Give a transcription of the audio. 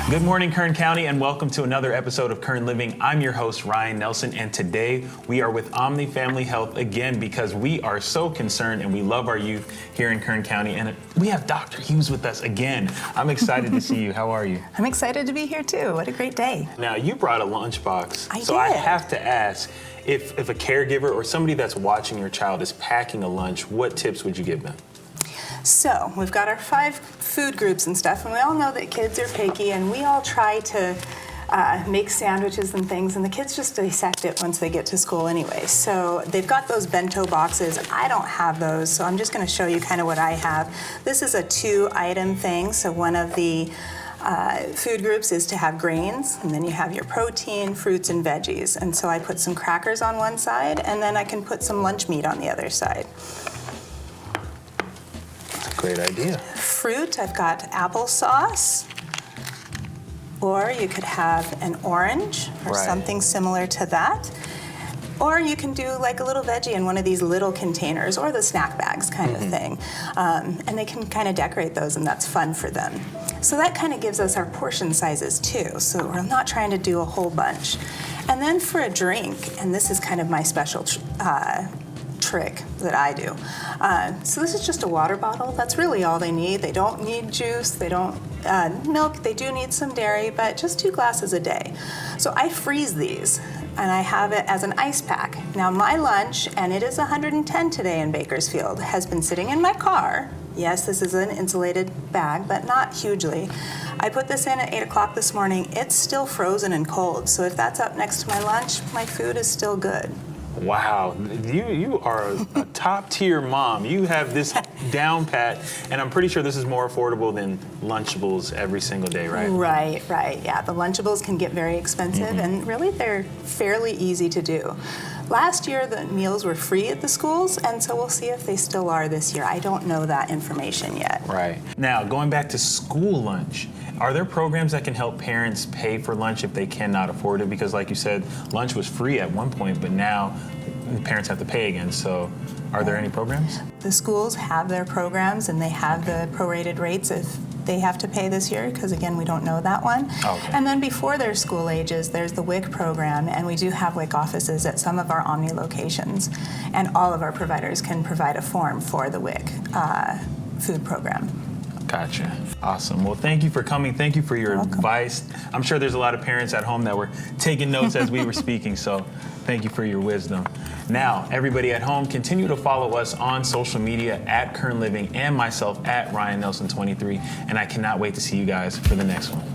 Good morning, Kern County, and welcome to another episode of Kern Living. I'm your host, Ryan Nelson, and today we are with Omni Family Health again because we are so concerned and we love our youth here in Kern County. And we have Dr. Hughes with us again. I'm excited to see you. How are you? I'm excited to be here too. What a great day. Now, you brought a lunchbox. I so did. I have to ask, if a caregiver or somebody that's watching your child is packing a lunch, what tips would you give them? So we've got our 5 food groups and stuff, and we all know that kids are picky, and we all try to make sandwiches and things, and the kids just dissect it once they get to school anyway. So they've got those bento boxes. I don't have those, so I'm just going to show you kind of what I have. This is a 2-item thing, so one of the food groups is to have grains, and then you have your protein, fruits, and veggies. And so I put some crackers on one side, and then I can put some lunch meat on the other side. Great idea. Fruit, I've got applesauce, or you could have an orange or something similar to that. Or you can do like a little veggie in one of these little containers or the snack bags kind of thing. And they can kind of decorate those, and that's fun for them. So that kind of gives us our portion sizes too. So we're not trying to do a whole bunch. And then for a drink, and this is kind of my special trick that I do. So this is just a water bottle. That's really all they need. They don't need juice. They don't milk. They do need some dairy, but just 2 glasses a day. So I freeze these, and I have it as an ice pack. Now my lunch, and it is 110 today in Bakersfield, has been sitting in my car. Yes, this is an insulated bag, but not hugely. I put this in at 8 o'clock this morning. It's still frozen and cold. So if that's up next to my lunch, my food is still good. Wow, you are a top-tier mom. You have this down pat, and I'm pretty sure this is more affordable than Lunchables every single day, right? Right. Yeah, the Lunchables can get very expensive, and really they're fairly easy to do. Last year, the meals were free at the schools, and so we'll see if they still are this year. I don't know that information yet. Right. Now, going back to school lunch, are there programs that can help parents pay for lunch if they cannot afford it? Because like you said, lunch was free at one point, but now parents have to pay again. So are there any programs? The schools have their programs, and they have the prorated rates if they have to pay this year, because again, we don't know that one. Okay. And then before their school ages, there's the WIC program, and we do have WIC offices at some of our Omni locations, and all of our providers can provide a form for the WIC food program. Gotcha. Awesome. Well, thank you for coming. Thank you for your advice. I'm sure there's a lot of parents at home that were taking notes as we were speaking, so thank you for your wisdom. Now, everybody at home, continue to follow us on social media at Kern Living and myself at Ryan Nelson 23, and I cannot wait to see you guys for the next one.